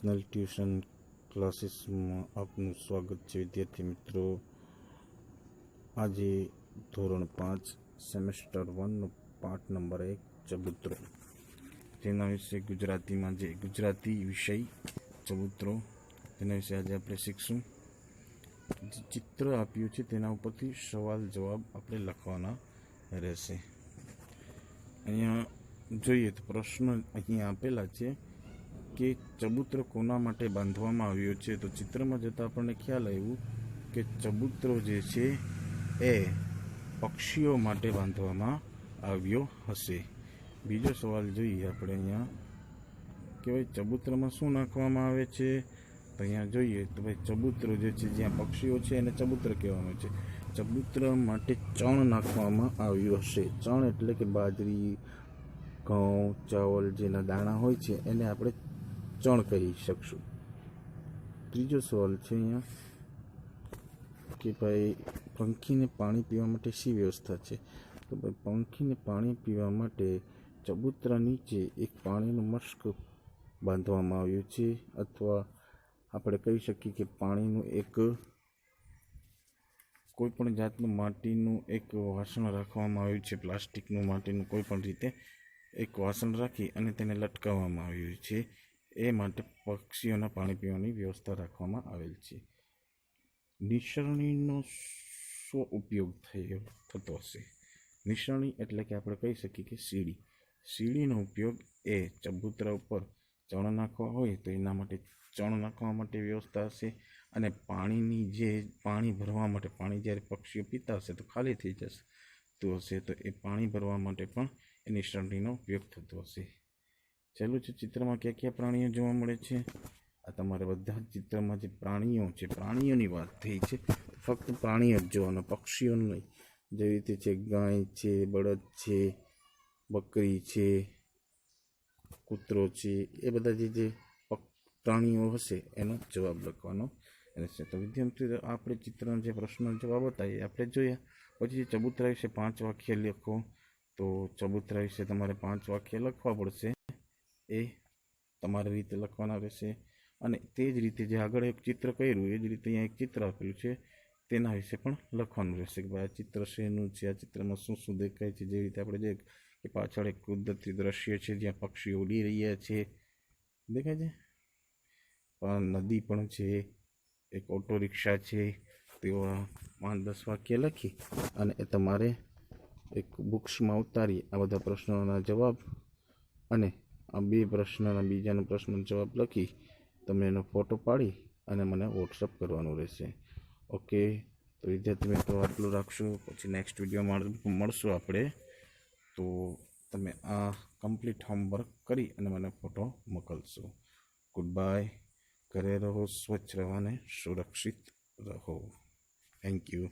National tuition classes में आपनु स्वागत है विद्यार्थी मित्रों। आज धोरण 5 सेमेस्टर 1 पाठ नंबर 1 चबूतरो तेना विषे गुजराती में जे गुजराती विषय चबूतरो तेना विषे आज आपणे शीखशुं। चित्र आप्युं छे तेना उपरथी सवाल जवाब आपणे लखवाना रहेशे। अहींया जोईए तो प्रश्न अहींया आपेला छे કે ચબૂતરો કોના માટે બાંધવામાં આવ્યો છે। તો ચિત્રમાં જતાં આપણને ખ્યાલ આવ્યું કે ચબૂતરો જે છે એ પક્ષીઓ માટે બાંધવામાં આવ્યો હશે। બીજો સવાલ જોઈએ આપણે અહીંયા કે ભાઈ ચબૂતરામાં શું નાખવામાં આવે છે। તો અહીંયા જોઈએ તો ભાઈ ચબૂતરો જે છે જ્યાં પક્ષીઓ છે એને ચબૂતરો કહેવામાં આવે છે। ચબૂતરા માટે ચણ નાખવામાં આવ્યું હશે। ચણ એટલે કે બાજરી, ઘઉં, ચાવલ જેના દાણા હોય છે એને આપણે ચણ કહી શકશું। ત્રીજો સવાલ છે અહીંયા કે ભાઈ પંખીને પાણી પીવા માટે શી વ્યવસ્થા છે। તો ભાઈ પંખીને પાણી પીવા માટે ચબૂતરા નીચે એક પાણીનું મસ્ક બાંધવામાં આવ્યું છે, અથવા આપણે કહી શકીએ કે પાણીનું એક કોઈપણ જાતનું માટીનું એક વાસણ રાખવામાં આવ્યું છે। પ્લાસ્ટિકનું માટીનું કોઈપણ રીતે એક વાસણ રાખી અને તેને લટકાવવામાં આવ્યું છે। એ માટે પક્ષીઓના પાણી પીવાની વ્યવસ્થા રાખવામાં આવેલ છે। નિસરણીનો શું ઉપયોગ થતો હશે। નિસરણી એટલે કે આપણે કહી શકીએ કે સીડી। સીડીનો ઉપયોગ એ ચબૂતરા ઉપર ચણ નાખવા હોય તો એના માટે ચણ નાખવા માટે વ્યવસ્થા હશે, અને પાણીની જે પાણી ભરવા માટે પાણી જ્યારે પક્ષીઓ પીતા હશે તો ખાલી થઈ જશે તો એ પાણી ભરવા માટે પણ એ નિસરણીનો ઉપયોગ થતો હશે। ચાલો છે ચિત્રમાં કયા કયા પ્રાણીઓ જોવા મળે છે। આ તમારે બધા જ ચિત્રમાં જે પ્રાણીઓ છે પ્રાણીઓની વાત થઈ છે, ફક્ત પ્રાણીઓ જ જોવાના, પક્ષીઓ નહીં। જેવી રીતે છે ગાય છે, બળદ છે, બકરી છે, કૂતરો છે, એ બધા જે પ્રાણીઓ હશે એનો જવાબ લખવાનો રહેશે। તો વિદ્યાર્થીઓ આપણે ચિત્રના જે પ્રશ્નનો જવાબ હતા એ આપણે જોયા। પછી ચબૂતરા વિશે 5 વાક્ય લખો। તો ચબૂતરા વિશે તમારે 5 વાક્ય લખવા પડશે, એ તમારી રીતે લખવાના રહેશે। અને તે જ રીતે જે આગળ એક ચિત્ર કર્યું એ જ રીતે અહીંયા એક ચિત્ર આપેલું છે તેના વિશે પણ લખવાનું રહેશે કે ભાઈ આ ચિત્ર શેનું છે, આ ચિત્રમાં શું શું દેખાય છે। જેવી રીતે આપણે જોઈએ કે પાછળ એક કુદરતી દ્રશ્ય છે જ્યાં પક્ષીઓ ઉડી રહ્યા છે, દેખાય છે, પણ નદી પણ છે, એક ઓટો રિક્ષા છે। તેવા 5-10 વાક્ય લખી અને એ તમારે એક બુક્સમાં ઉતારી આ બધા પ્રશ્નોના જવાબ અને આ 2 પ્રશ્નના બીજાનો પ્રશ્નનો જવાબ લખી તમે એનો ફોટો પાડી અને મને વોટ્સઅપ કરવાનું રહેશે। ઓકે, તો વિદ્યાર્થી મિત્રો આટલું રાખશું, પછી નેક્સ્ટ વિડીયોમાં મળશું આપણે। તો તમે આ કમ્પ્લીટ હોમવર્ક કરી અને મને ફોટો મોકલશો। ગુડ બાય, ઘરે રહો, સ્વચ્છ રહો અને સુરક્ષિત રહો। Thank you.